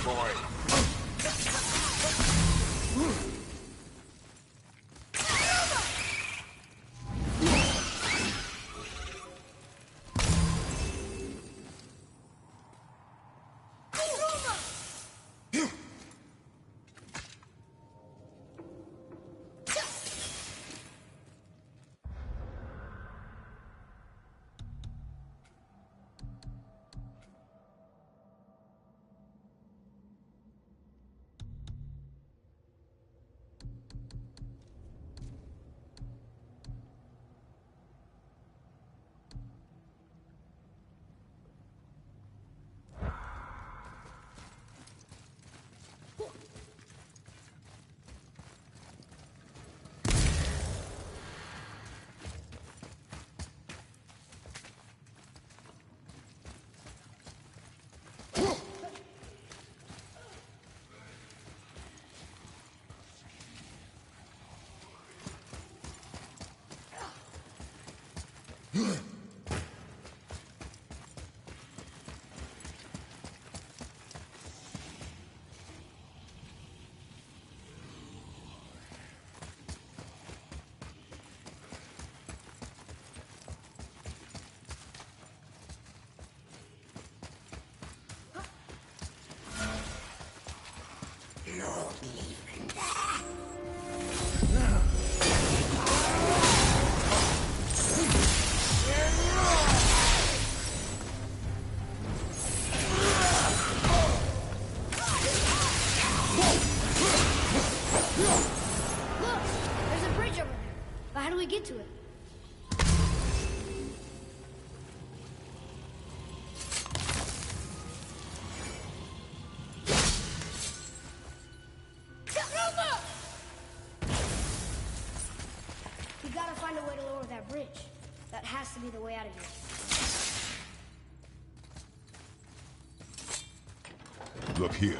boy. Get to it. We gotta find a way to lower that bridge. That has to be the way out of here. Look here.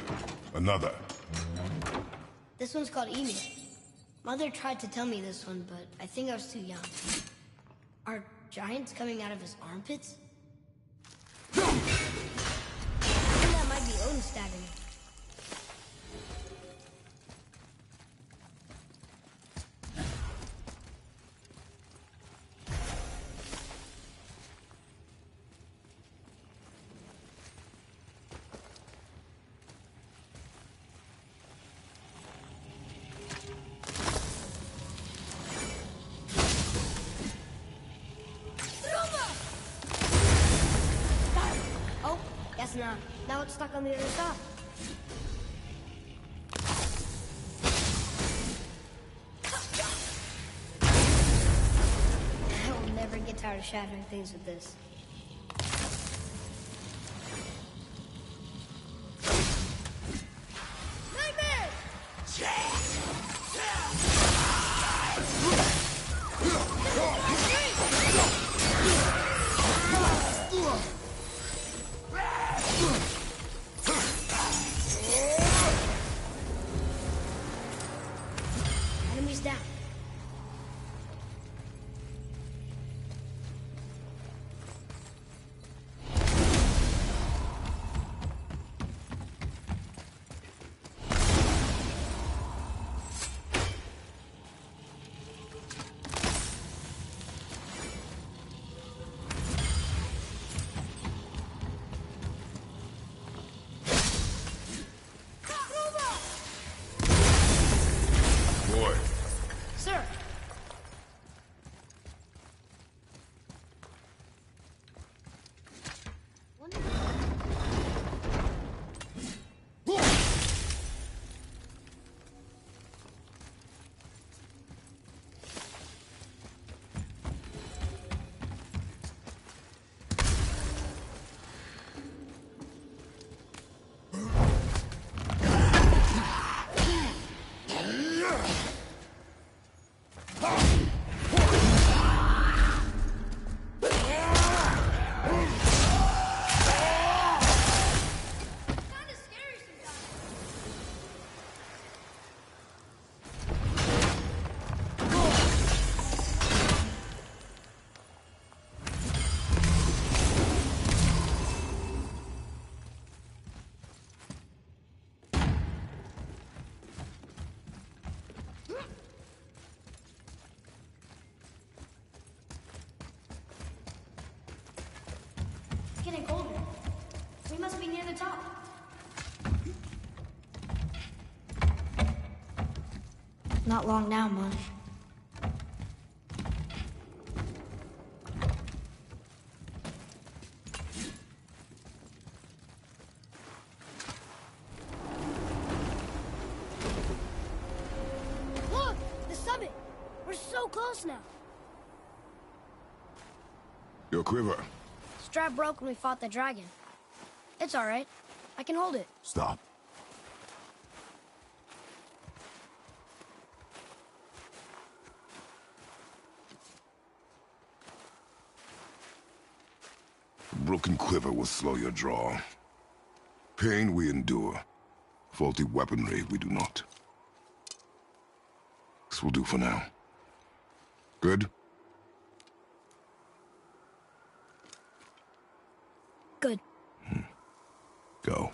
Another. This one's called Emu. Mother tried to tell me this one, but I think I was too young. Are giants coming out of his armpits? I think that might be Odin stabbing me. Now it's stuck on the other side. I will never get tired of shattering things with this. be near the top. Not long now, Munch. Look! The summit! We're so close now. Your quiver. Strap broke when we fought the dragon. It's alright. I can hold it. Stop. A broken quiver will slow your draw. Pain we endure. Faulty weaponry we do not. This will do for now. Good? Good. Go.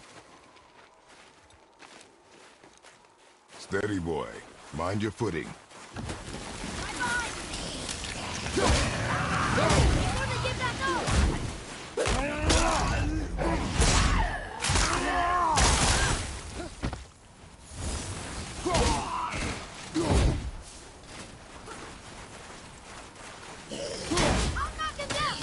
Steady, boy. Mind your footing. Bye-bye! Go! Get back up! I'll knock him down!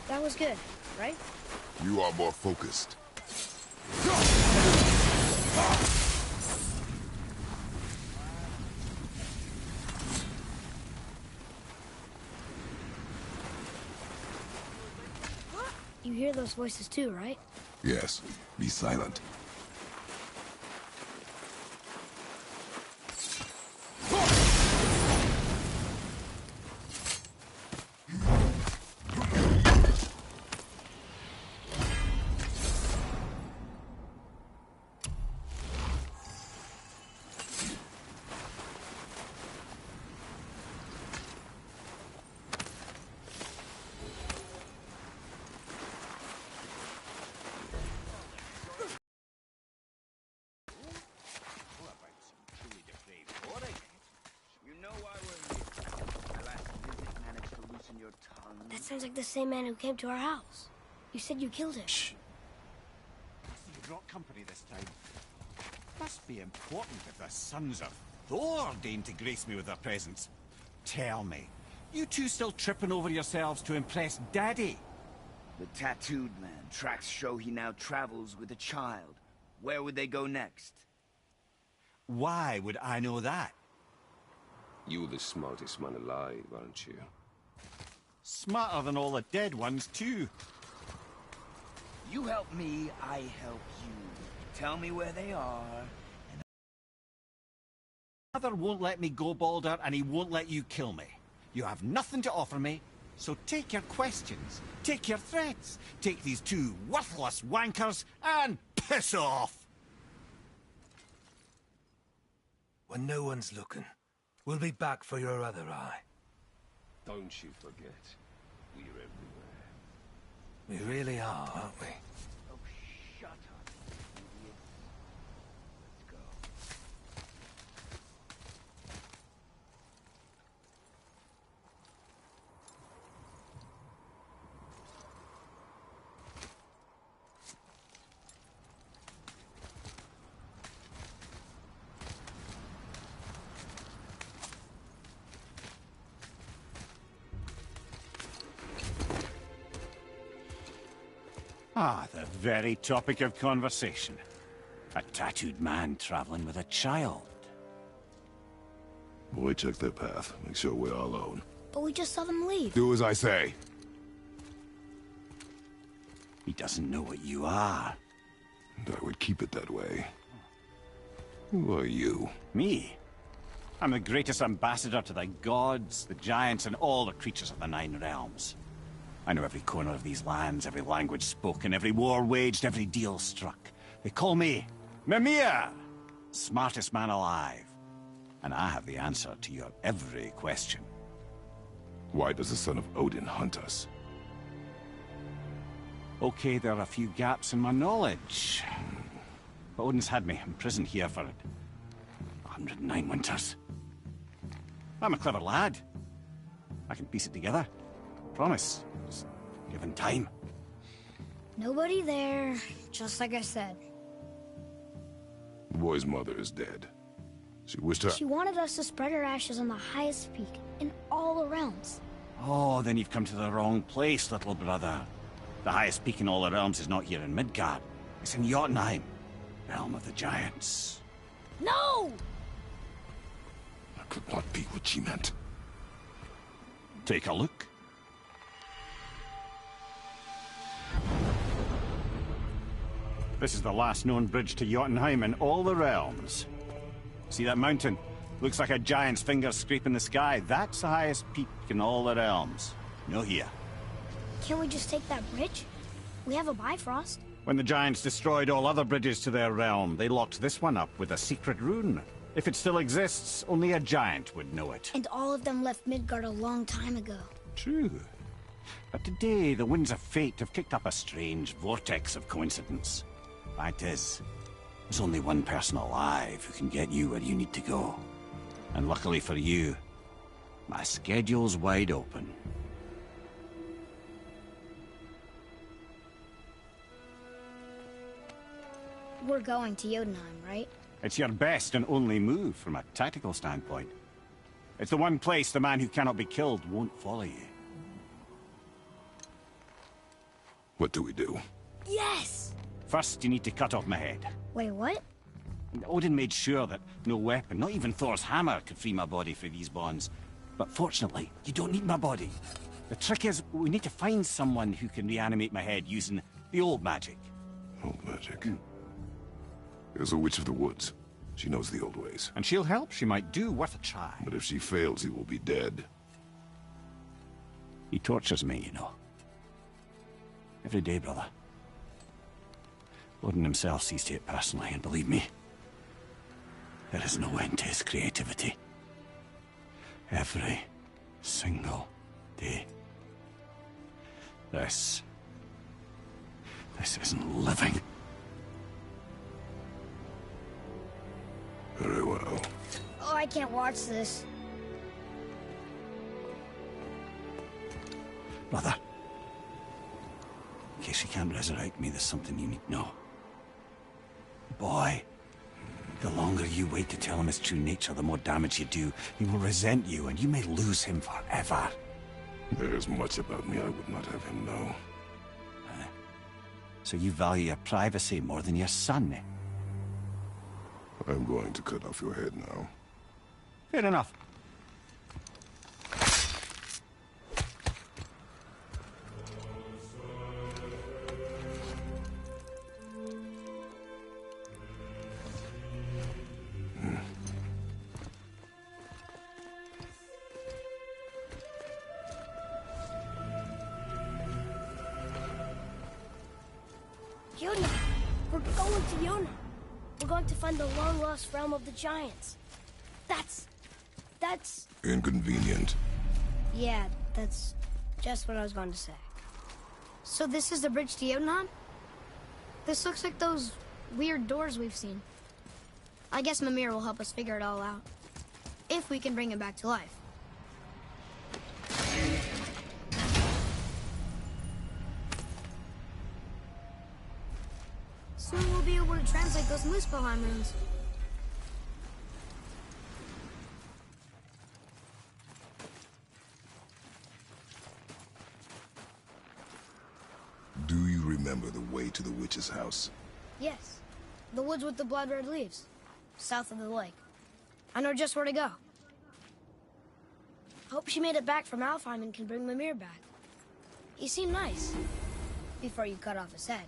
That was good, right? You are more focused. You hear those voices too, right? Yes. Be silent. That sounds like the same man who came to our house. You said you killed him. Shh. You brought company this time. Must be important if the sons of Thor deign to grace me with their presence. Tell me, you two still tripping over yourselves to impress Daddy? The tattooed man. Tracks show he now travels with a child. Where would they go next? Why would I know that? You're the smartest man alive, aren't you? Smarter than all the dead ones, too. You help me, I help you. Tell me where they are. Father won't let me go, Balder, and he won't let you kill me. You have nothing to offer me, so take your questions, take your threats, take these two worthless wankers, and piss off! When no one's looking, we'll be back for your other eye. Don't you forget, we're everywhere. We really are, aren't we? Oh, shut up, idiots. Let's go. Ah, the very topic of conversation. A tattooed man traveling with a child. Boy, check their path. Make sure we're all alone. But we just saw them leave. Do as I say. He doesn't know what you are. And I would keep it that way. Who are you? Me? I'm the greatest ambassador to the gods, the giants, and all the creatures of the Nine Realms. I know every corner of these lands, every language spoken, every war waged, every deal struck. They call me Mimir, smartest man alive. And I have the answer to your every question. Why does the son of Odin hunt us? Okay, there are a few gaps in my knowledge. But Odin's had me imprisoned here for 109 winters. I'm a clever lad. I can piece it together. Promise. Just given time. Nobody there, just like I said. The boy's mother is dead. She wished her... She wanted us to spread her ashes on the highest peak in all the realms. Oh, then you've come to the wrong place, little brother. The highest peak in all the realms is not here in Midgard. It's in Jotunheim, realm of the giants. No! That could not be what she meant. Take a look. This is the last known bridge to Jotunheim in all the realms. See that mountain? Looks like a giant's finger scraping the sky. That's the highest peak in all the realms. No here. Can't we just take that bridge? We have a Bifrost. When the giants destroyed all other bridges to their realm, they locked this one up with a secret rune. If it still exists, only a giant would know it. And all of them left Midgard a long time ago. True. But today, the winds of fate have kicked up a strange vortex of coincidence. Fact is, there's only one person alive who can get you where you need to go. And luckily for you, my schedule's wide open. We're going to Jotunheim, right? It's your best and only move from a tactical standpoint. It's the one place the man who cannot be killed won't follow you. What do we do? Yes! First, you need to cut off my head. Wait, what? Odin made sure that no weapon, not even Thor's hammer, could free my body from these bonds. But fortunately, you don't need my body. The trick is, we need to find someone who can reanimate my head using the old magic. Old magic. There's a witch of the woods. She knows the old ways. And she'll help. She might do. Worth a try. But if she fails, he will be dead. He tortures me, you know. Every day, brother. Odin himself sees to it personally, and believe me, there is no end to his creativity. Every single day. This isn't living. Very well. Oh, I can't watch this. Brother, in case you can't resurrect me, there's something you need to know. Boy, the longer you wait to tell him his true nature, the more damage you do. He will resent you, and you may lose him forever. There's much about me I would not have him know. So you value your privacy more than your son, eh? I'm going to cut off your head now. Fair enough. Yona! We're going to Yona! We're going to find the long-lost realm of the giants. That's... Inconvenient. Yeah, that's just what I was going to say. So this is the bridge to Jotunheim? This looks like those weird doors we've seen. I guess Mimir will help us figure it all out. If we can bring him back to life. Soon we'll be able to translate those Muspelheim runes. Do you remember the way to the witch's house? Yes. The woods with the blood-red leaves. South of the lake. I know just where to go. Hope she made it back from Alfheim and can bring Mimir back. He seemed nice. Before you cut off his head.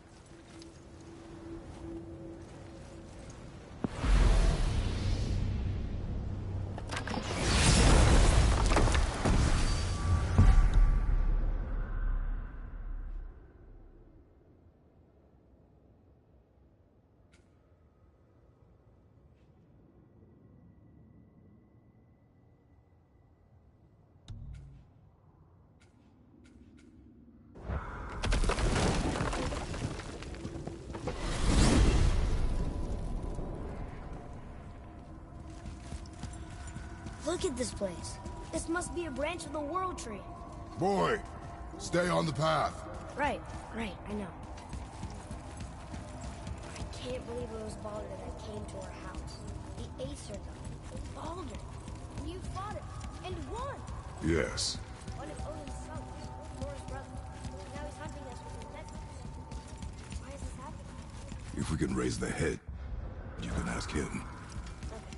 Look at this place. This must be a branch of the World Tree. Boy, stay on the path. Right, I know. I can't believe it was Baldur that came to our house. The Acer guy. Baldur. And you fought him. And won! Yes. One of Odin's sons. Thor's brother. Now he's hunting us with his necklace. Why is this happening? If we can raise the head, you can ask him. Okay.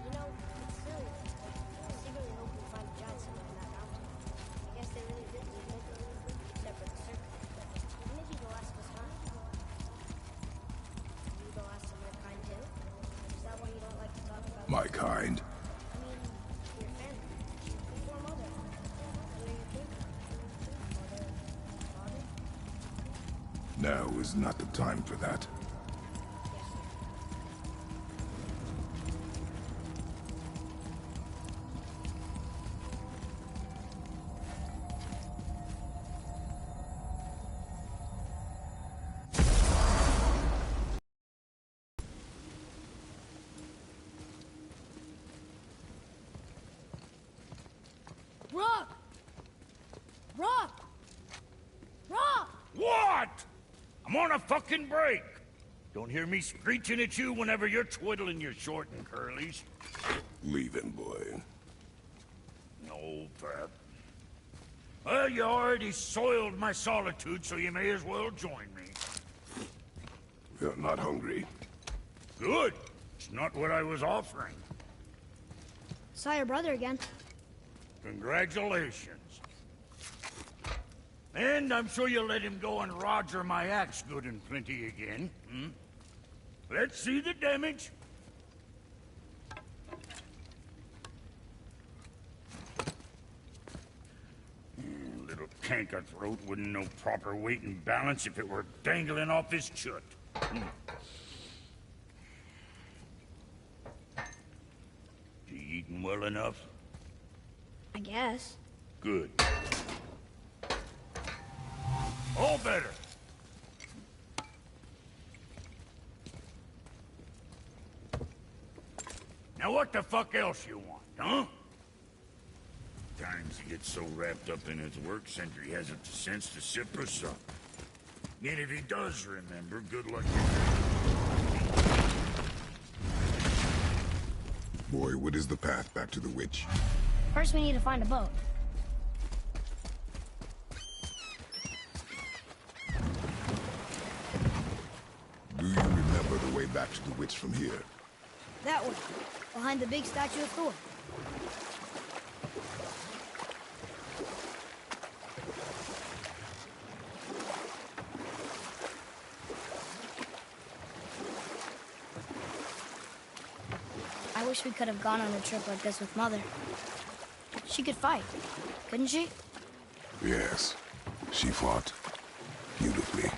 You know, it's silly. I secretly hope we find a giant somewhere in that mountain. I guess they really did leave no clue, except for the serpent. Maybe the last was kind. You the last of your kind too? Is that why you don't like to talk about My kind. I mean, your family. Before mother. Where you came from. Mother, father? Now is not the time for that. Yes, sir. Rock! Rock! Rock! What? I'm on a fucking break. Don't hear me screeching at you whenever you're twiddling your short and curlies. Leave him, boy. No, Pep. Well, you already soiled my solitude, so you may as well join me. You're not hungry. Good. It's not what I was offering. Saw your brother again. Congratulations. And I'm sure you'll let him go and Roger my axe good and plenty again, hmm? Let's see the damage. Little canker throat wouldn't know proper weight and balance if it were dangling off his chut. You eating well enough? I guess. Good. All better. Now what the fuck else you want, huh? Times he gets so wrapped up in his work, Sentry hasn't the sense to sip or sup. And if he does remember, good luck to him. Boy, what is the path back to the witch? First we need to find a boat. Do you remember the way back to the witch from here? That way. Behind the big statue of Thor. I wish we could have gone on a trip like this with Mother. She could fight, couldn't she? Yes. She fought beautifully.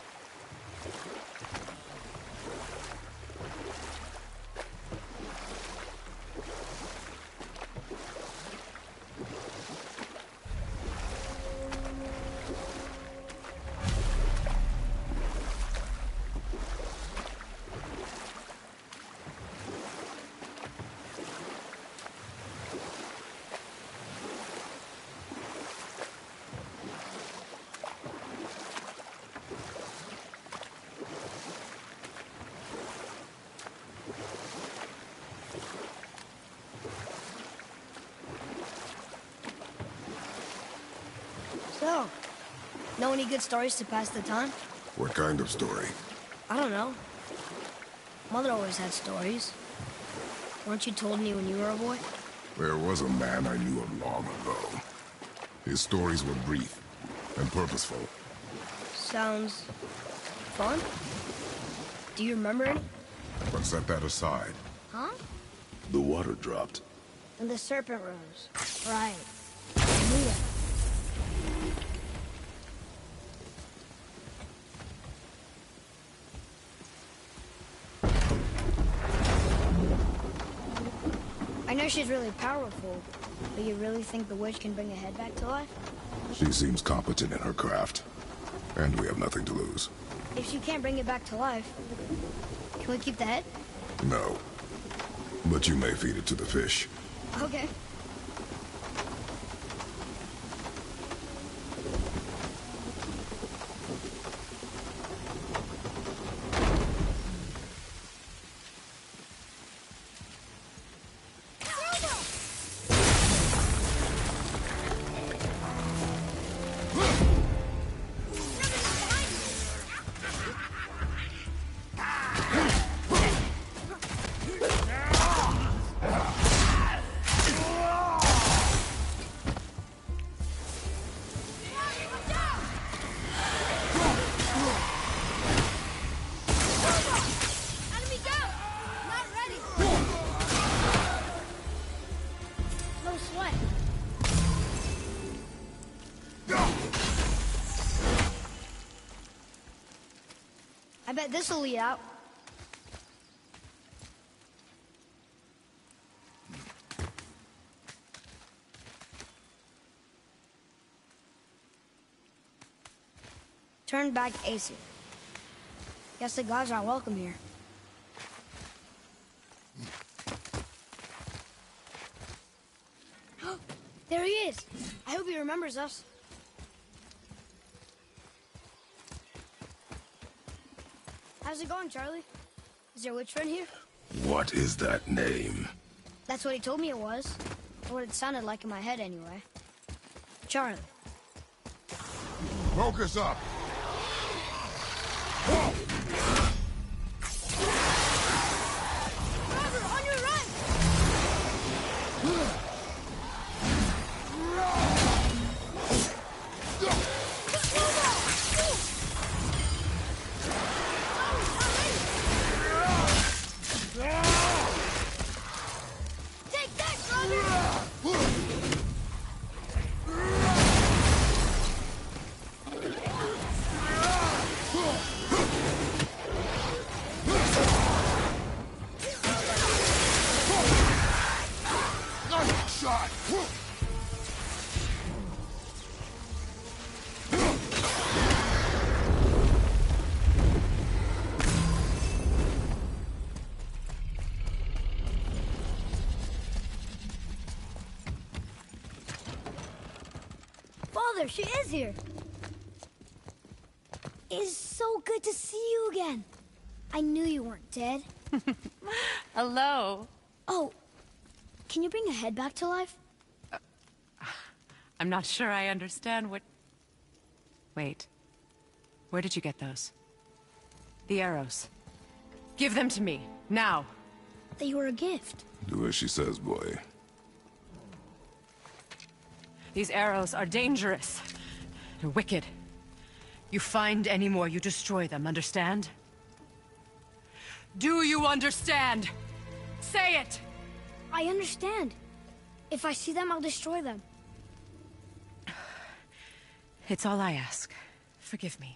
So, know any good stories to pass the time? What kind of story? I don't know. Mother always had stories. Weren't you told any when you were a boy? There was a man I knew of long ago. His stories were brief and purposeful. Sounds fun. Do you remember any? But set that aside. Huh? The water dropped. And the serpent rose. Right. I knew that. I know she's really powerful, but you really think the witch can bring a head back to life? She seems competent in her craft. And we have nothing to lose. If she can't bring it back to life, can we keep the head? No. But you may feed it to the fish. Okay. I bet this'll lead out. Turn back AC. Guess the gods aren't welcome here. There he is. I hope he remembers us. How's it going, Charlie? Is there a witch friend here? What is that name? That's what he told me it was. Or what it sounded like in my head, anyway. Charlie. Focus up! Driver, on your right! Take that, driver! Shot! Father, she is here. It is so good to see you again. I knew you weren't dead. Hello. Oh, can you bring a head back to life? I'm not sure I understand what... Wait. Where did you get those? The arrows. Give them to me, now. They were a gift. Do as she says, boy. These arrows are dangerous. They're wicked. You find any more, you destroy them, understand? Do you understand? Say it! I understand. If I see them, I'll destroy them. It's all I ask. Forgive me.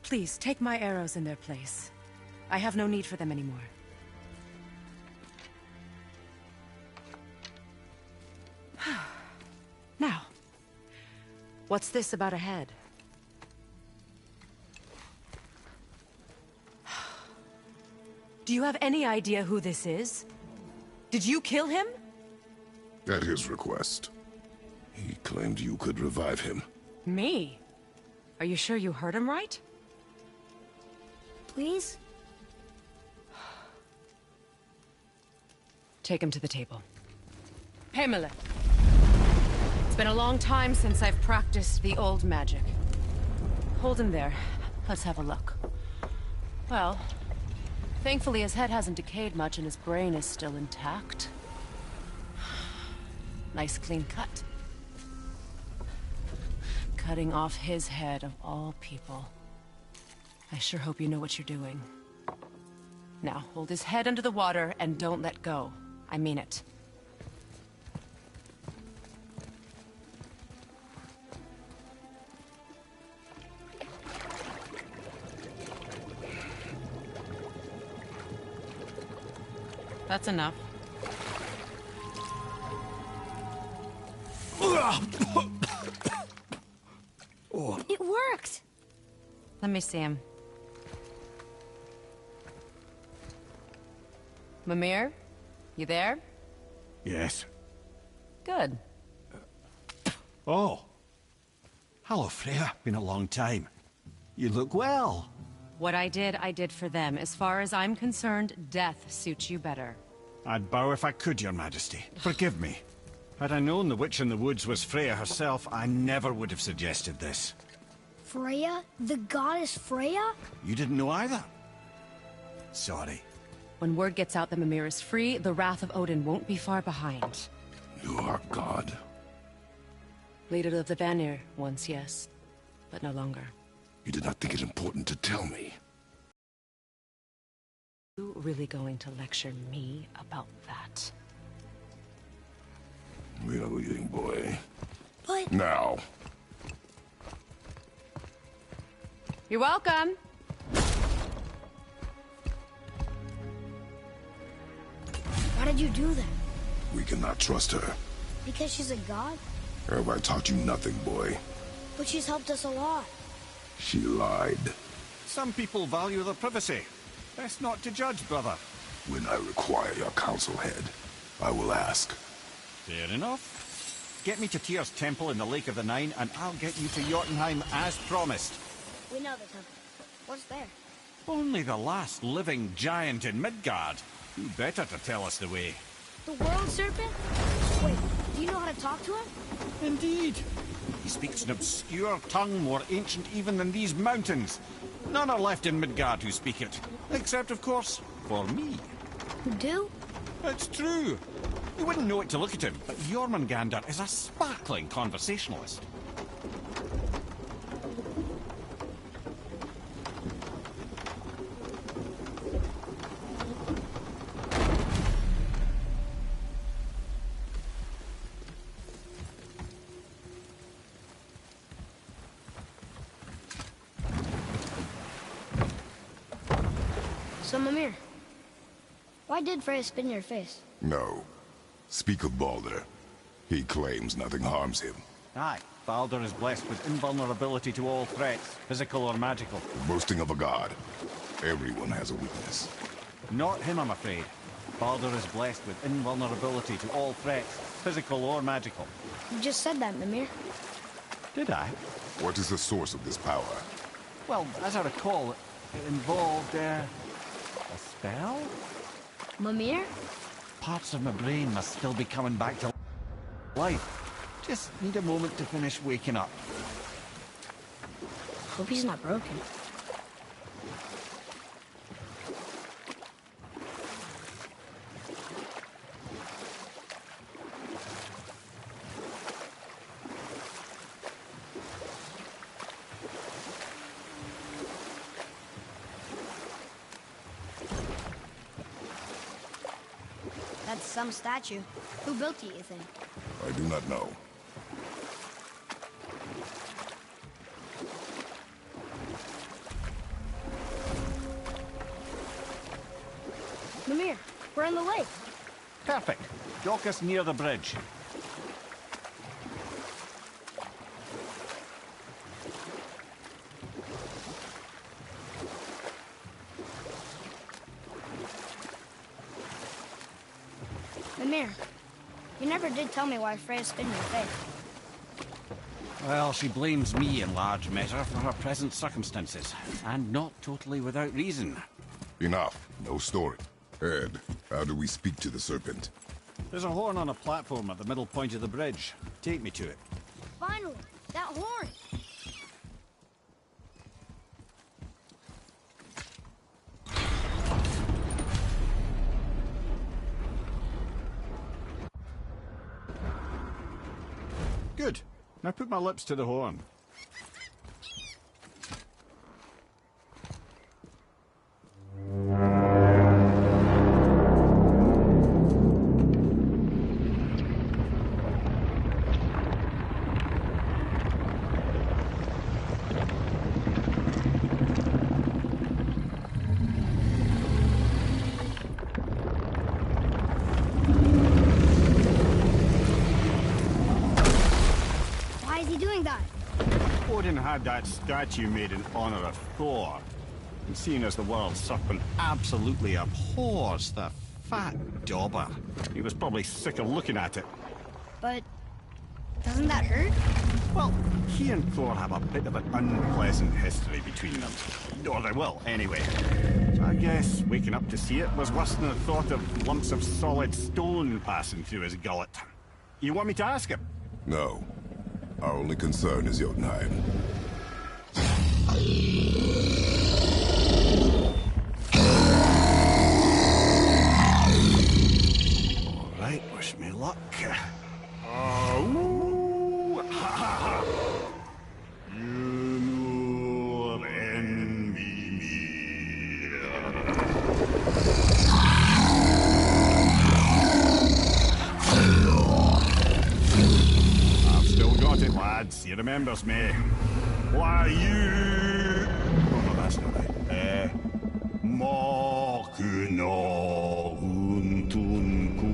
Please, take my arrows in their place. I have no need for them anymore. Now, what's this about a head? Do you have any idea who this is? Did you kill him? At his request. He claimed you could revive him. Me? Are you sure you heard him right? Please? Take him to the table. Pamela. It's been a long time since I've practiced the old magic. Hold him there. Let's have a look. Well, thankfully his head hasn't decayed much and his brain is still intact. Nice clean cut. Cutting off his head of all people. I sure hope you know what you're doing. Now, hold his head under the water and don't let go. I mean it. That's enough. It worked! Let me see him. Mimir, You there? Yes. Good. Oh. Hello, Freya. Been a long time. You look well. What I did for them. As far as I'm concerned, death suits you better. I'd bow if I could, Your Majesty. Forgive me. Had I known the witch in the woods was Freya herself, I never would have suggested this. Freya? The goddess Freya? You didn't know either? Sorry. When word gets out that Mimir is free, the wrath of Odin won't be far behind. You are God. Leader of the Vanir, once yes, but no longer. You did not think it important to tell me. You really going to lecture me about that? We are leaving, boy. But... Now. You're welcome. Why did you do that? We cannot trust her. Because she's a god? Have I taught you nothing, boy? But she's helped us a lot. She lied. Some people value their privacy. Best not to judge, brother. When I require your council head, I will ask. Fair enough. Get me to Tyr's temple in the Lake of the Nine, and I'll get you to Jotunheim as promised. We know the temple. What's there? Only the last living giant in Midgard. Who better to tell us the way? The world serpent? Wait, do you know how to talk to him? Indeed. He speaks an obscure tongue more ancient even than these mountains. None are left in Midgard who speak it. Except, of course, for me. You do? It's true. You wouldn't know it to look at him, but Jormungandr is a sparkling conversationalist. So, Mimir, why did Freya spit in your face? No. Speak of Baldur. He claims nothing harms him. Aye, Baldur is blessed with invulnerability to all threats, physical or magical. Boasting of a god. Everyone has a weakness. Not him, I'm afraid. Baldur is blessed with invulnerability to all threats, physical or magical. You just said that, Mimir. Did I? What is the source of this power? Well, as I recall, it involved, a spell? Mimir? Parts of my brain must still be coming back to life. Just need a moment to finish waking up. Hope he's not broken. That's some statue. Who built it, you think? I do not know. Mimir, we're in the lake. Perfect. Dock us near the bridge. Mimir, you never did tell me why Freya spit in your face. Well, she blames me in large measure for her present circumstances, and not totally without reason. Enough. No story. Ed, how do we speak to the serpent? There's a horn on a platform at the middle point of the bridge. Take me to it. Finally, that horn! Good. Now put my lips to the horn. Why is he doing that? Odin had that statue made in honor of Thor. And seeing as the world serpent absolutely abhors the fat dauber. He was probably sick of looking at it. But doesn't that hurt? Well, he and Thor have a bit of an unpleasant history between them. Or they will, anyway. So I guess waking up to see it was worse than the thought of lumps of solid stone passing through his gullet. You want me to ask him? No. Our only concern is Jotunheim. Alright, wish me luck. Ooh, ha, ha, ha. You nur envy me. I've still got it, lads. He remembers me. Why, you... Oh, no, that's not right. Mokuno untun kun.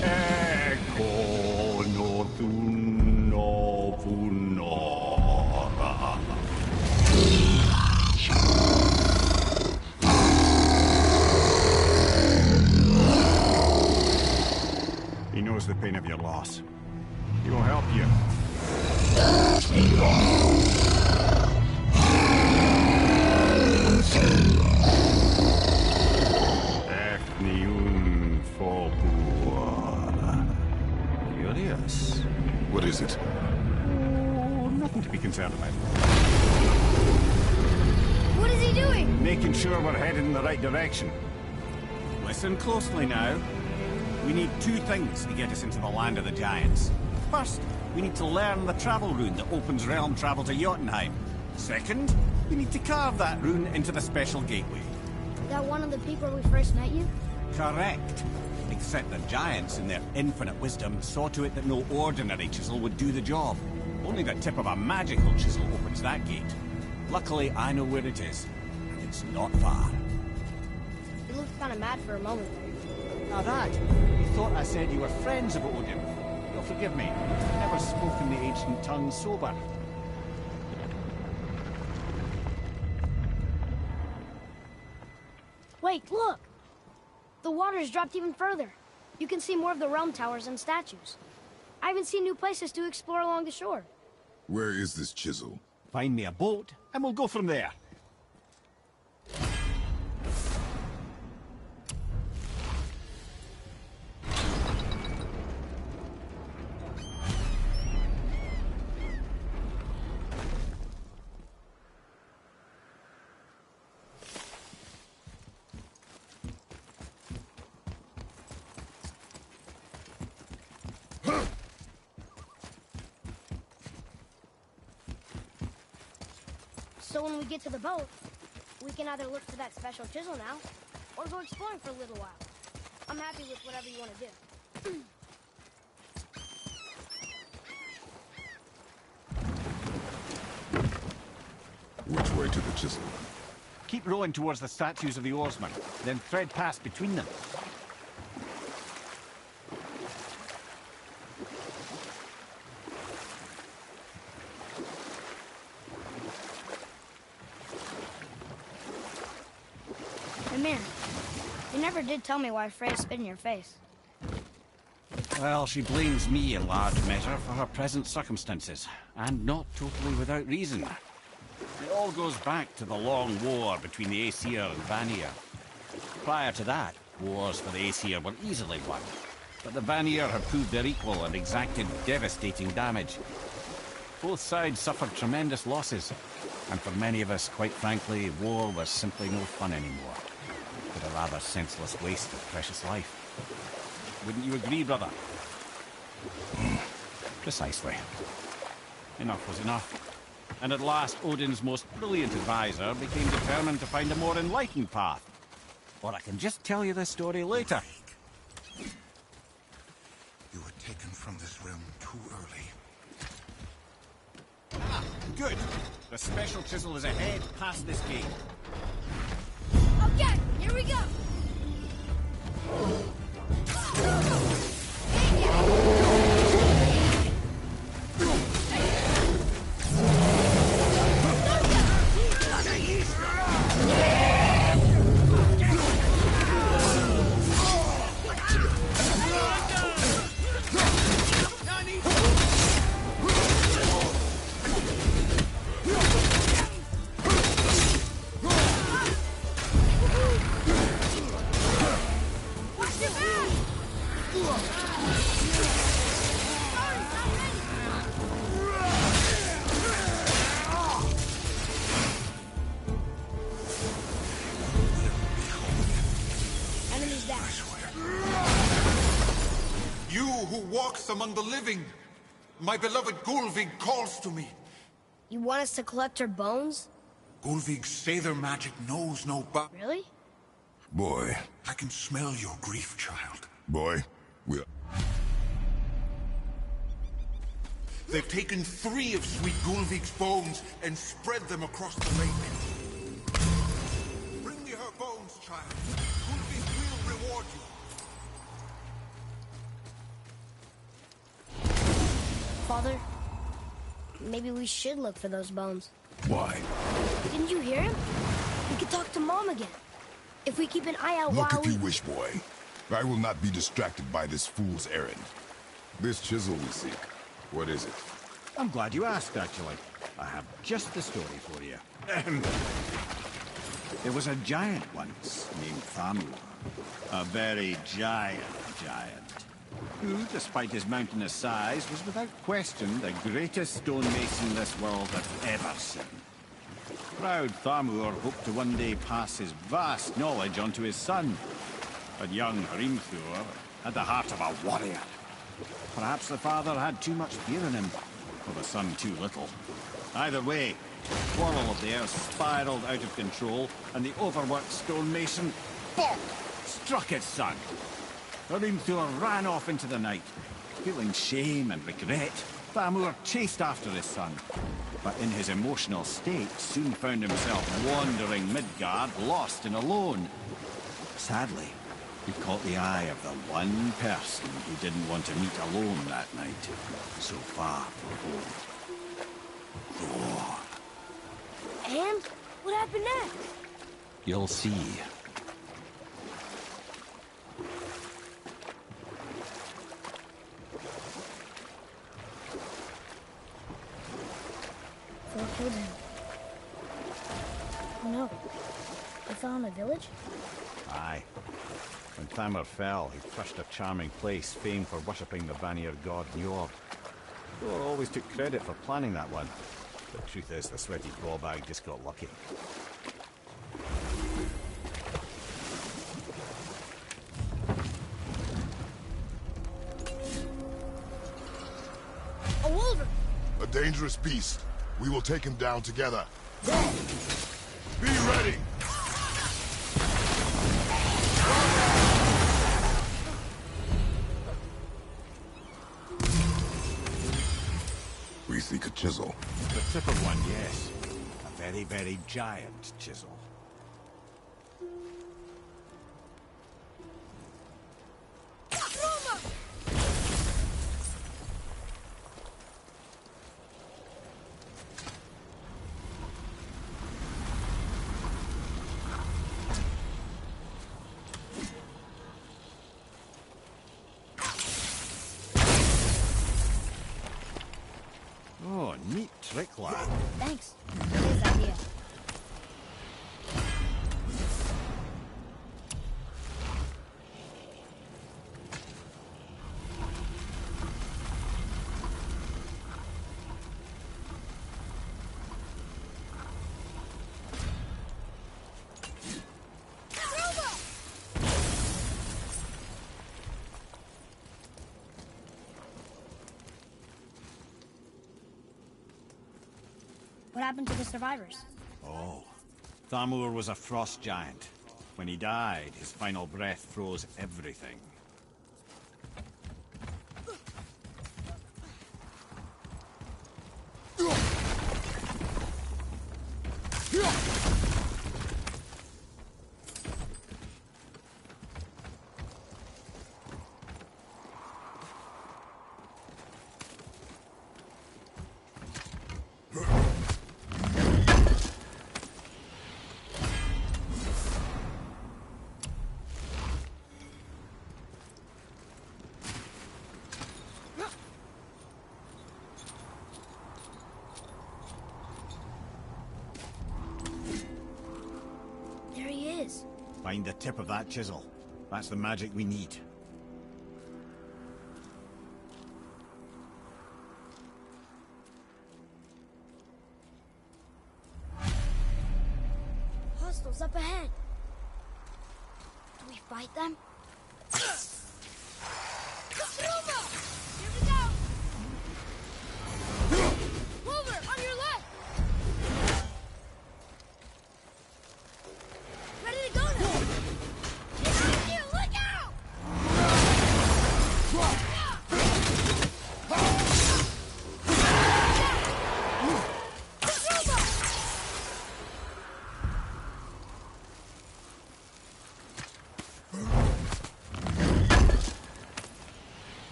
Eko no tun no punora. He knows the pain of your loss. He will help you. Ethnium Folpur. Curious. What is it? Oh, nothing to be concerned about. What is he doing? Making sure we're headed in the right direction. Listen closely now. We need two things to get us into the land of the giants. First, we need to learn the travel rune that opens realm travel to Jotunheim. Second, we need to carve that rune into the special gateway. That one of the peak where we first met you? Correct. Except the giants, in their infinite wisdom, saw to it that no ordinary chisel would do the job. Only the tip of a magical chisel opens that gate. Luckily, I know where it is, and it's not far. You looked kind of mad for a moment there. Now that, you thought I said you were friends of Odin. You'll forgive me. I've never spoken the ancient tongue sober. Wait, look! The water's dropped even further. You can see more of the realm towers and statues. I even see new places to explore along the shore. Where is this chisel? Find me a boat, and we'll go from there. So when we get to the boat, we can either look for that special chisel now, or go exploring for a little while. I'm happy with whatever you want to do. Which way to the chisel? Keep rowing towards the statues of the oarsmen, then thread past between them. Amir, you never did tell me why Freya spit in your face. Well, she blames me in large measure for her present circumstances, and not totally without reason. It all goes back to the long war between the Aesir and Vanir. Prior to that, wars for the Aesir were easily won, but the Vanir have proved their equal and exacted devastating damage. Both sides suffered tremendous losses, and for many of us, quite frankly, war was simply no fun anymore. But a rather senseless waste of precious life. Wouldn't you agree, brother? Precisely. Enough was enough. And at last, Odin's most brilliant advisor became determined to find a more enlightened path. Or I can just tell you this story later. You were taken from this realm too early. Ah, good. The special chisel is ahead past this gate. Okay, here we go! that? I swear. You who walks among the living, my beloved Gulvig calls to me. You want us to collect her bones? Gulvig's Sather magic knows no Really? Boy. I can smell your grief, child. Boy, we're... They've taken 3 of sweet Gulvig's bones and spread them across the lake. Bring me her bones, child. Gulvig will reward you. Father, maybe we should look for those bones. Why? Didn't you hear him? We could talk to Mom again. If we keep an eye out Look while if you wish, boy. I will not be distracted by this fool's errand. This chisel we seek, what is it? I'm glad you asked, actually. I have just the story for you. There was a giant once named Thamur. A very giant, who, despite his mountainous size, was without question the greatest stonemason this world had ever seen. Proud Thamur hoped to one day pass his vast knowledge on to his son. But young Hrimthur had the heart of a warrior. Perhaps the father had too much fear in him, or the son too little. Either way, the quarrel of theirs spiraled out of control, and the overworked stonemason, bonk, struck his son. Hrimthur ran off into the night. Feeling shame and regret, Thamur chased after his son, but in his emotional state soon found himself wandering Midgard, lost and alone. Sadly, he caught the eye of the one person he didn't want to meet alone that night, so far from home. Thor. And? What happened next? You'll see. Thor killed him. Oh no. They fell in the village? Aye. When Thamur fell, he crushed a charming place famed for worshipping the Vanir god Njord. Thor always took credit for planning that one. The truth is, the sweaty ballbag just got lucky. A wolverine! A dangerous beast. We will take him down together. Go! Be ready! We seek a chisel. The tip of one, yes. A very, very giant chisel. Oh, neat trick, lad. Thanks. His idea. What happened to the survivors? Oh, Thamur was a frost giant. When he died, his final breath froze everything. There he is. Find the tip of that chisel. That's the magic we need. Hostiles up ahead. Do we fight them?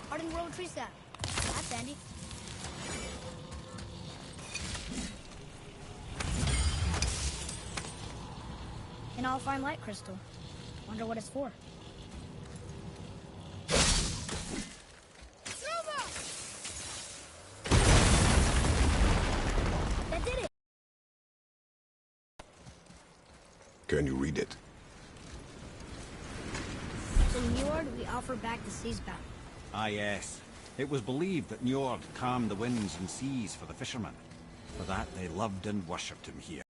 Hardened world tree sap. That's handy. An all-fine light crystal. Wonder what it's for. That did it! Can you read it? To Njord, we offer back the sea's bounty. Ah, yes. It was believed that Njord calmed the winds and seas for the fishermen. For that, they loved and worshipped him here.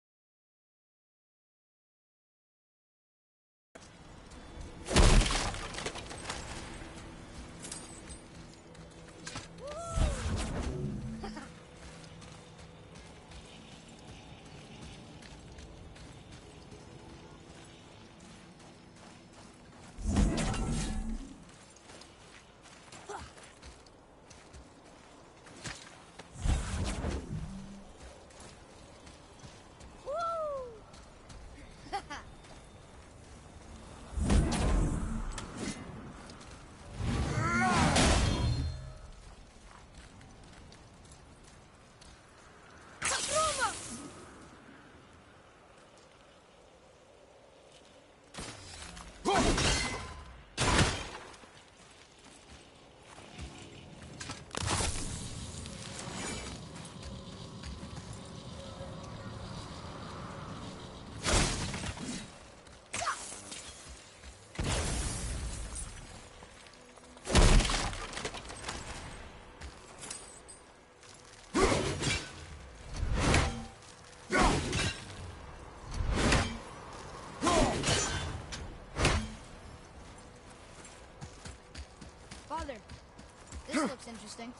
Father, this looks interesting.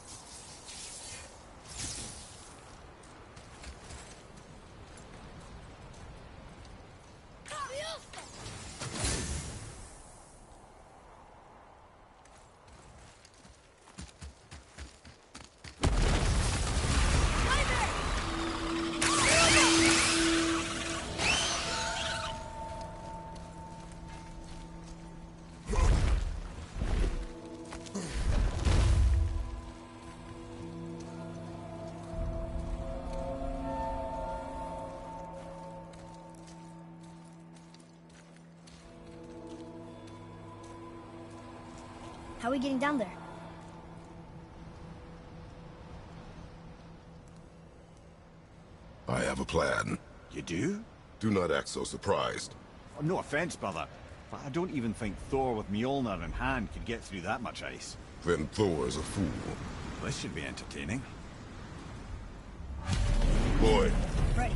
How are we getting down there? I have a plan. You do? Do not act so surprised. Oh, no offense, brother, but I don't even think Thor with Mjolnir in hand could get through that much ice. Then Thor's a fool. This should be entertaining. Boy. Ready.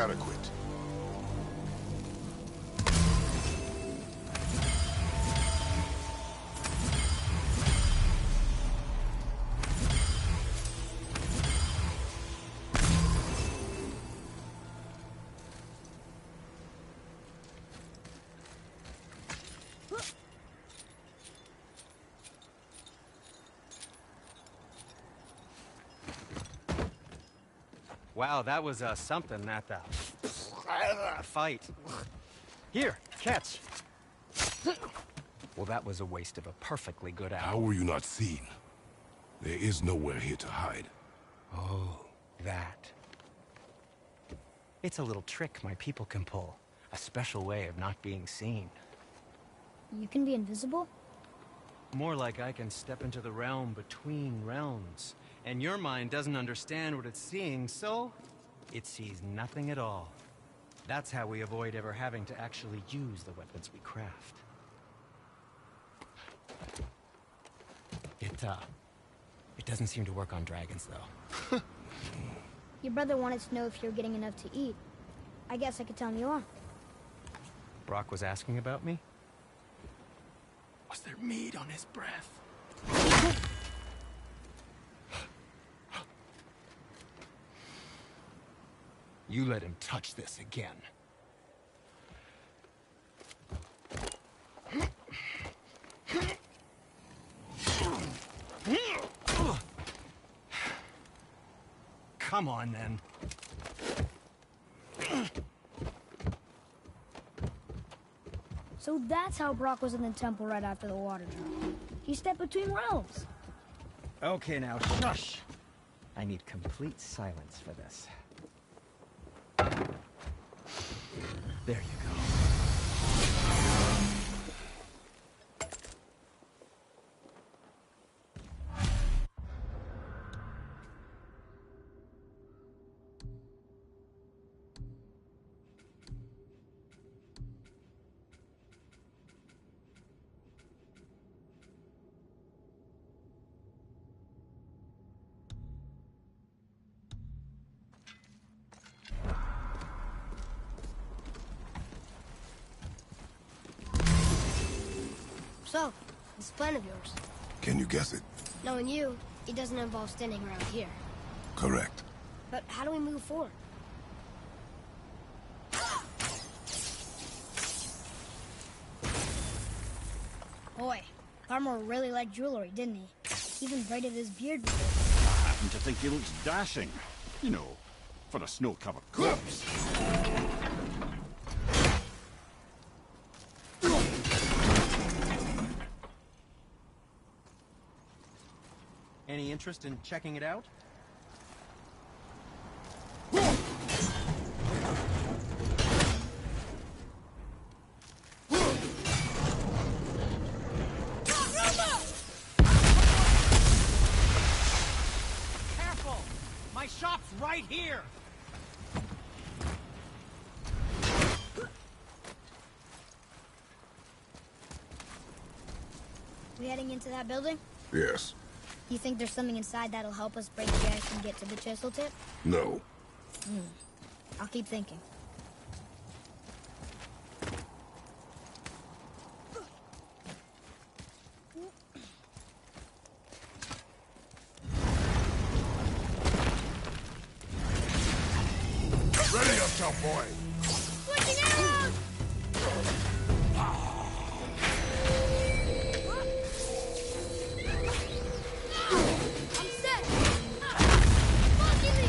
adequate. Wow, that was something at the fight. Here, catch. Well, that was a waste of a perfectly good hour. How were you not seen? There is nowhere here to hide. Oh, that. It's a little trick my people can pull. A special way of not being seen. You can be invisible? More like I can step into the realm between realms. And your mind doesn't understand what it's seeing, so it sees nothing at all. That's how we avoid ever having to actually use the weapons we craft. It doesn't seem to work on dragons, though. Your brother wanted to know if you're getting enough to eat. I guess I could tell him you are. Brock was asking about me? Was there meat on his breath? You let him touch this again. Come on, then. So that's how Brock was in the temple right after the water drop. He stepped between realms. Okay, now, shush! I need complete silence for this. There you go. So, this plan of yours. Can you guess it? Knowing you, it doesn't involve standing around here. Correct. But how do we move forward? Boy, Farmer really liked jewelry, didn't he? Even braided his beard with I happen to think he looks dashing. You know, for a snow-covered corpse. Any interest in checking it out? Careful! My shop's right here! We heading into that building? Yes. You think there's something inside that'll help us break the ice and get to the chisel tip? No. I'll keep thinking. Ready yourself, boy! Switching arrows! I'm set! Fucking me!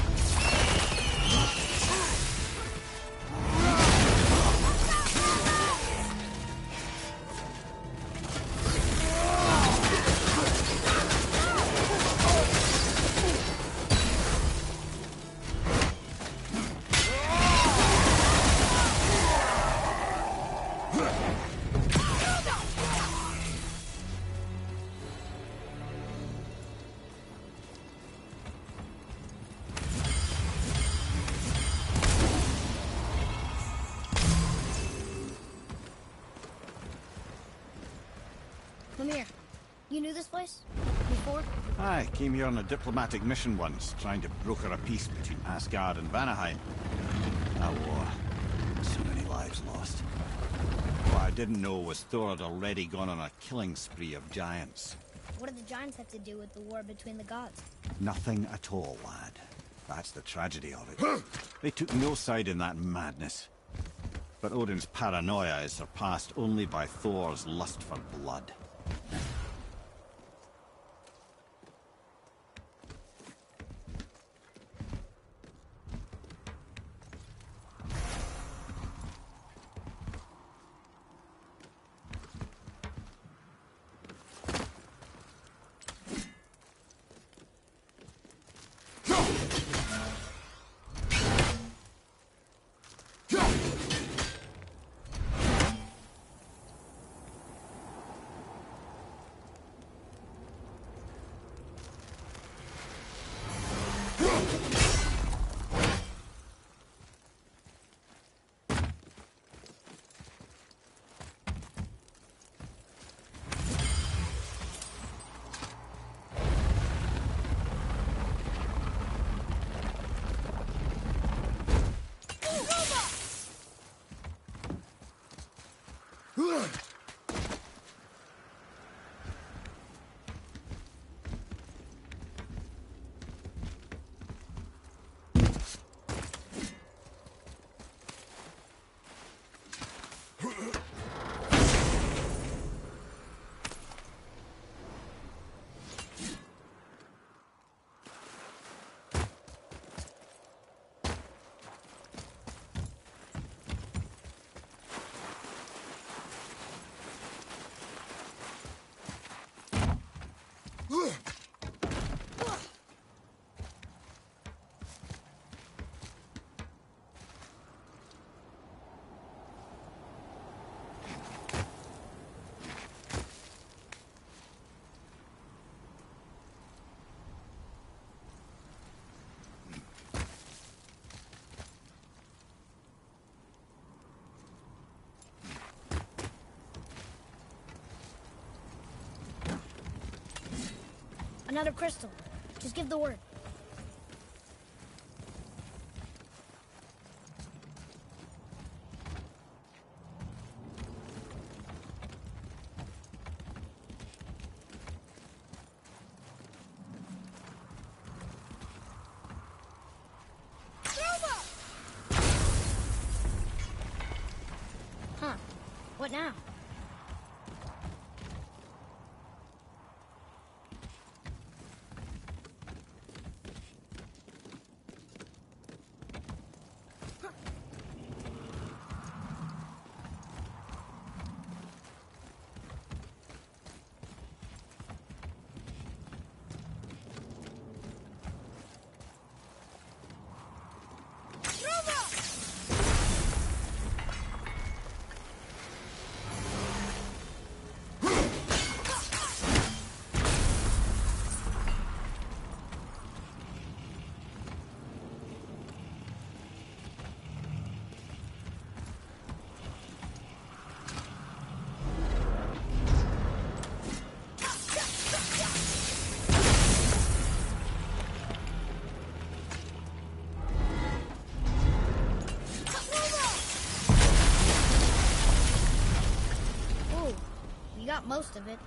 Come here. You knew this place? We before? I came here on a diplomatic mission once, trying to broker a peace between Asgard and Vanaheim. A war. So many lives lost. What I didn't know was Thor had already gone on a killing spree of giants. What did the giants have to do with the war between the gods? Nothing at all, lad. That's the tragedy of it. They took no side in that madness. But Odin's paranoia is surpassed only by Thor's lust for blood. Another crystal. Just give the word. Huh. What now? Got most of it.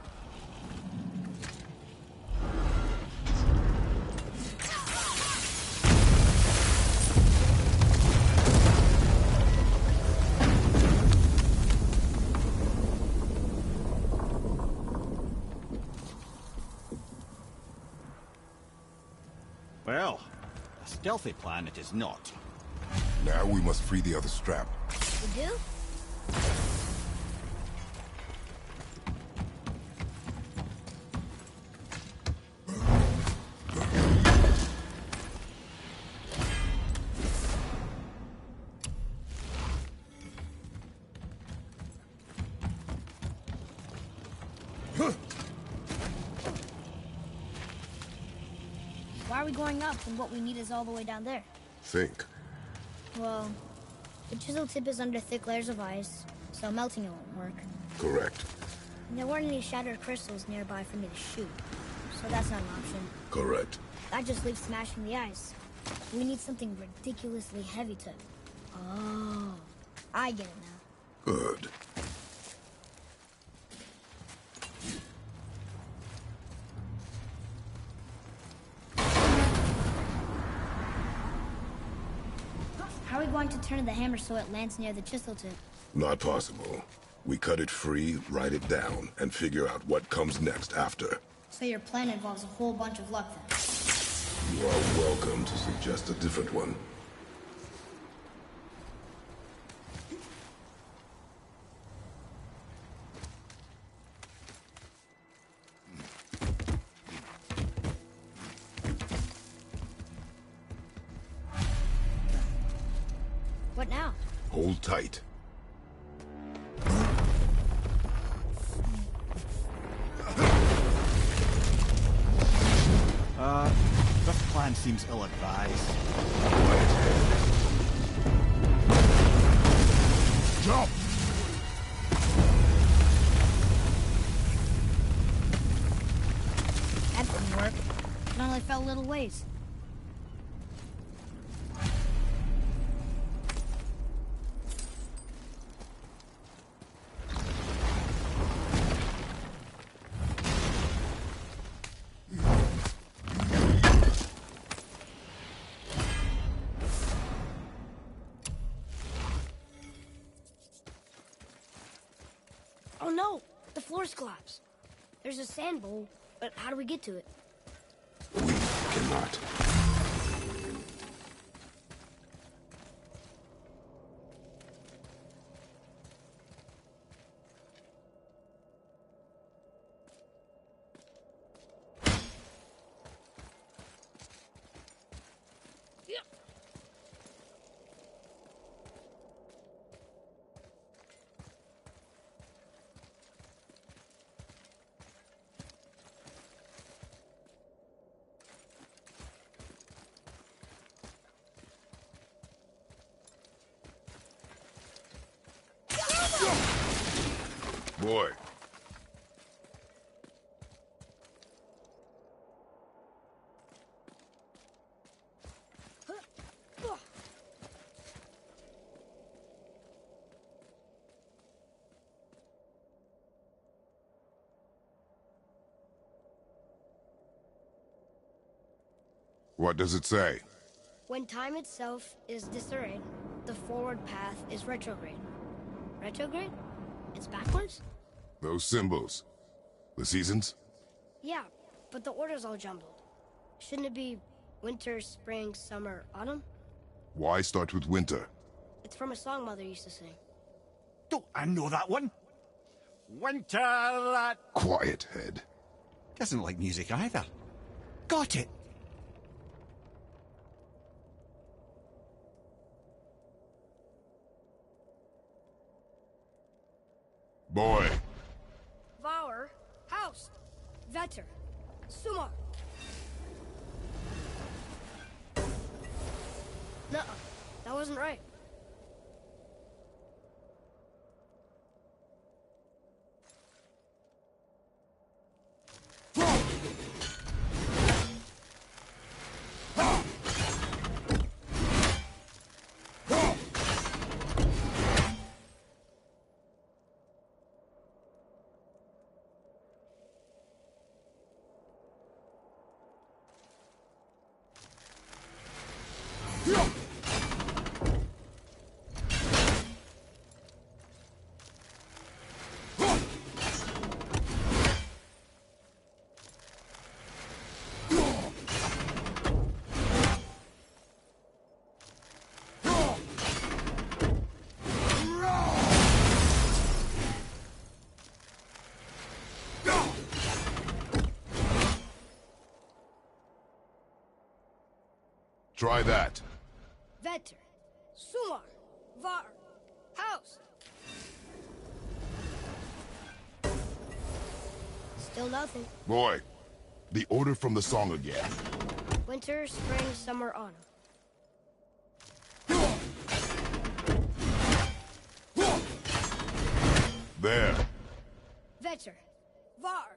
Well, a stealthy plan it is not. Now we must free the other strap. We do? Why are we going up when what we need is all the way down there? Think. Well, the chisel tip is under thick layers of ice, so melting it won't work. Correct. And there weren't any shattered crystals nearby for me to shoot, So that's not an option. Correct. That just leaves smashing the ice. We need something ridiculously heavy to... Oh, I get it now. Good. How are we going to turn the hammer so it lands near the chisel tip? Not possible. We cut it free, write it down, and figure out what comes next after. So your plan involves a whole bunch of luck then? You are welcome to suggest a different one. What now? Hold tight. This plan seems ill-advised. Jump! That didn't work. It only fell a little ways. Oh no! The floor's collapsed. There's a sand bowl, but how do we get to it? We cannot. Boy. What does it say? When time itself is disarrayed, the forward path is retrograde. Retrograde? It's backwards? Those symbols. The seasons? Yeah, but the order's all jumbled. Shouldn't it be winter, spring, summer, autumn? Why start with winter? It's from a song Mother used to sing. Don't I know that one? Winter that... Quiet, head. Doesn't like music either. Got it. Boy. Vour, House, Vetter, Sumar. Nuh-uh, that wasn't right. Try that. Vetter, Sumar, Var, House. Still nothing. Boy, the order from the song again. Winter, spring, summer, autumn. There. Vetter, Var,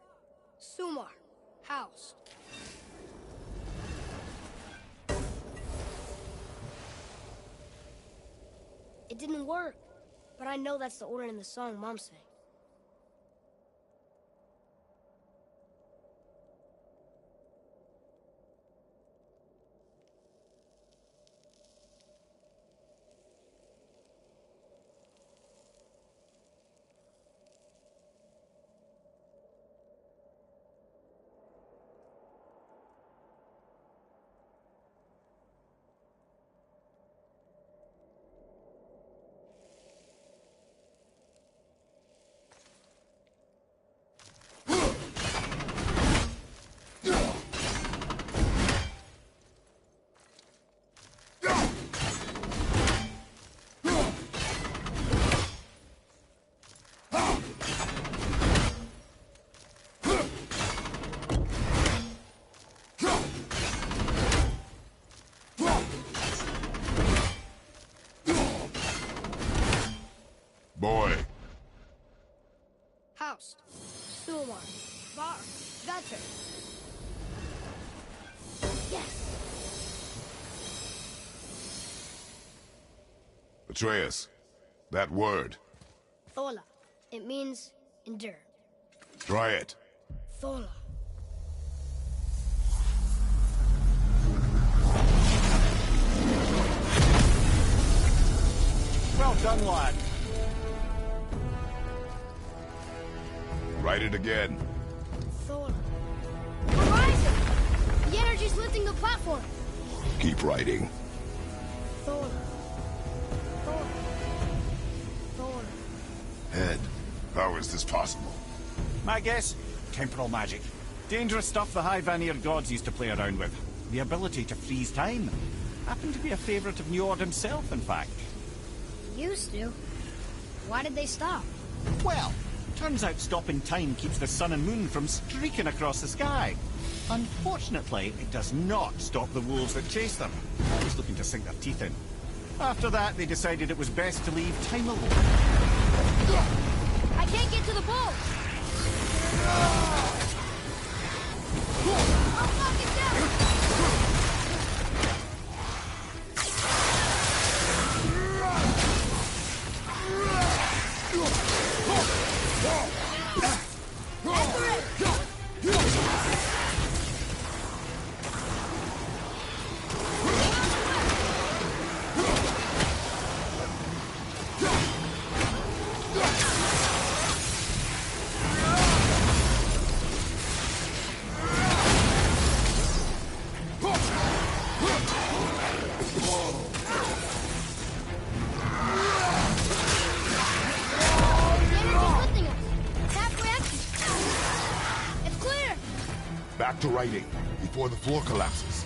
Sumar, House. It didn't work, but I know that's the order in the song Mom sang. Boy. House. Stulmar. Bar. Gutter. Yes! Atreus, that word. Thola. It means endure. Try it. Thola. Well done, lad. Write it again. Thola. Horizon! The energy's lifting the platform. Keep writing. Thola. Thola. Thola. Head, how is this possible? My guess? Temporal magic. Dangerous stuff the High Vanir gods used to play around with. The ability to freeze time. Happened to be a favourite of Njord himself, in fact. Used to. Why did they stop? Well, turns out stopping time keeps the sun and moon from streaking across the sky. Unfortunately, it does not stop the wolves that chase them, always looking to sink their teeth in. After that, they decided it was best to leave time alone. I can't get to the bulls! I'll knock it down! Back to writing, before the floor collapses.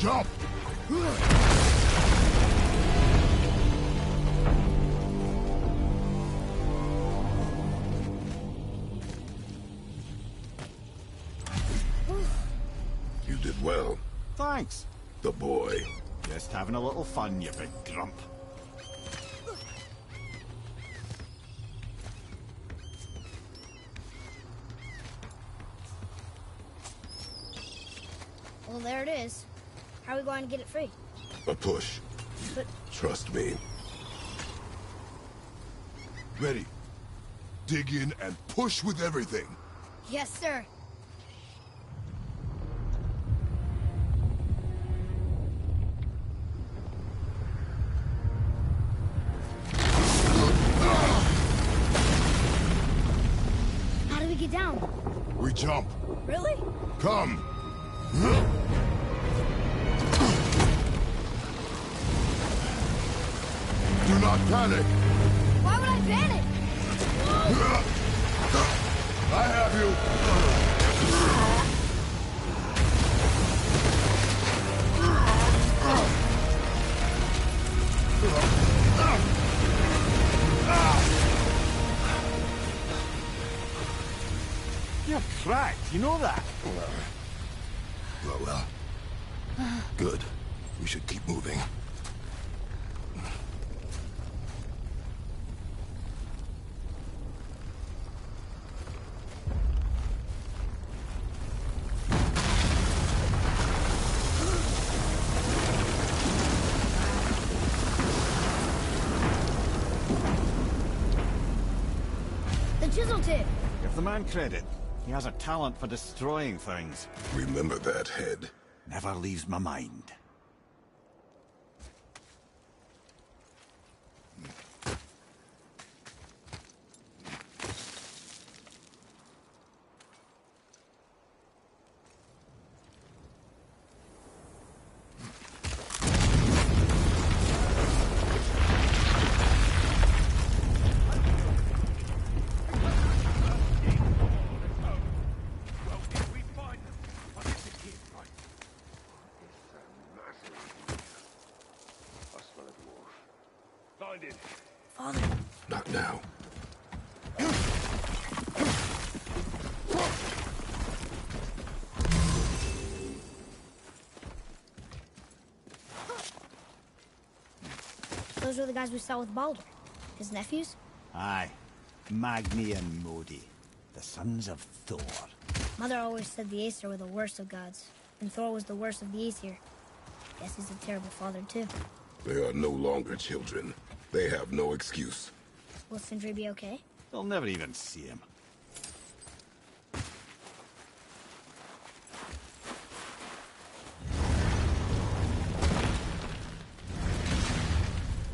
Jump! You did well. Thanks. The boy. Just having a little fun, you big grump. Well, there it is. How are we going to get it free? A push. But... Trust me. Ready. Dig in and push with everything. Yes, sir. How do we get down? We jump. Really? Come. Do not panic. Why would I panic? I have you. You're cracked, you know that? Well. Good. We should keep moving. The chisel tip. Give the man credit. He has a talent for destroying things. Remember that head. Never leaves my mind. Father. Not now. Those were the guys we saw with Baldur. His nephews? Aye. Magni and Modi. The sons of Thor. Mother always said the Aesir were the worst of gods, and Thor was the worst of the Aesir. Guess he's a terrible father, too. They are no longer children. They have no excuse. Will Sindri be okay? They'll never even see him.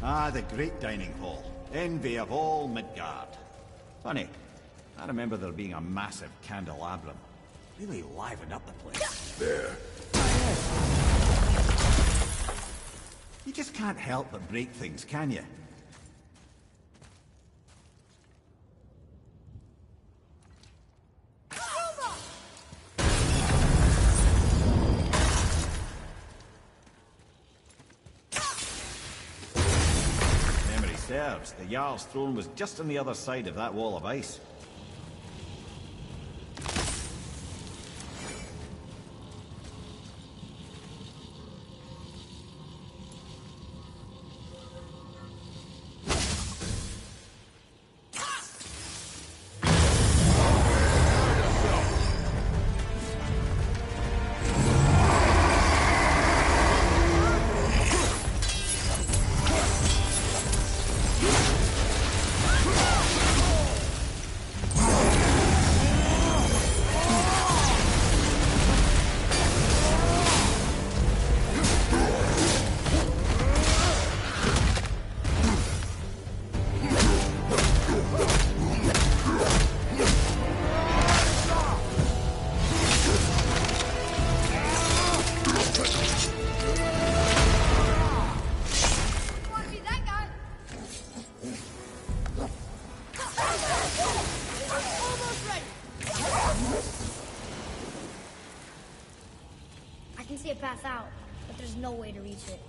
Ah, the great dining hall. Envy of all Midgard. Funny, I remember there being a massive candelabrum. Really livened up the place. There. You just can't help but break things, can you? Memory serves, the Jarl's throne was just on the other side of that wall of ice. I can see a path out. but there's no way to reach it.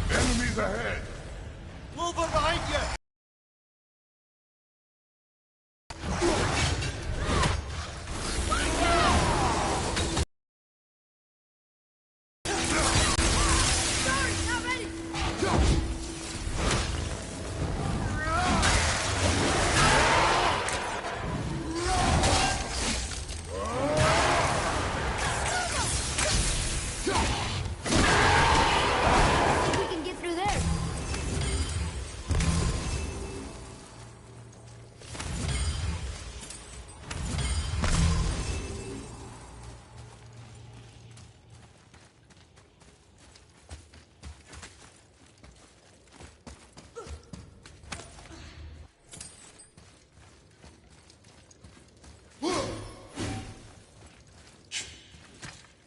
Enemies ahead! Move behind you! We can get through there.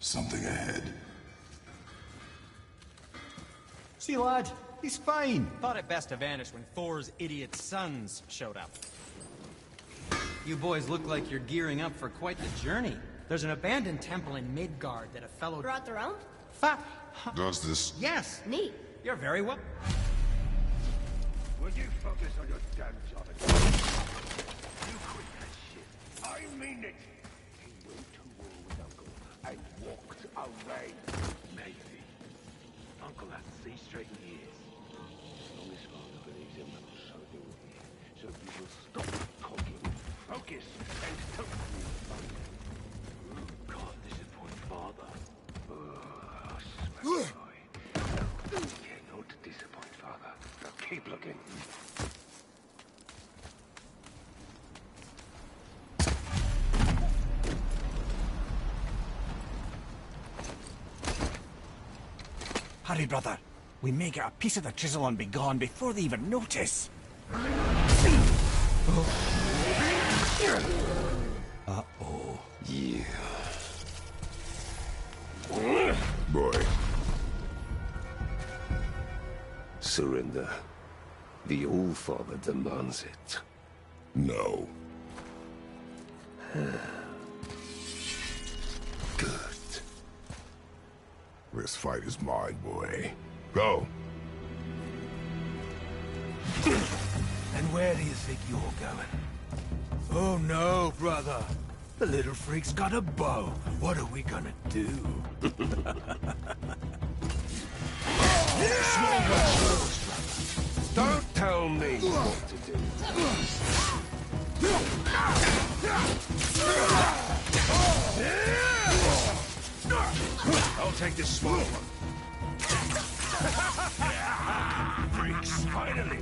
Something ahead. See, lad, he's fine. Thought it best to vanish when Thor's idiot sons showed up. You boys look like you're gearing up for quite the journey. There's an abandoned temple in Midgard that a fellow... Brought the round? Does this... Yes! Neat. You're very well... Will you focus on your damn job again? You quit that shit. I mean it. He went to war with Uncle and walked away. Maybe. Uncle hasn't seen straight in years. As long as Father believes him, so do we. So you will stop talking, focus, and don't move further. Can't disappoint Father. Smack boy. No, cannot disappoint Father. Now keep looking. Hurry, brother. We may get a piece of the chisel and be gone before they even notice. Uh-oh. Yeah. Boy. Surrender. The All-Father demands it. No. Good. This fight is mine, boy. Go. And where do you think you're going? Oh no, brother. The little freak's got a bow. What are we gonna do? Don't tell me what to do. I'll take this small one. Freaks, finally!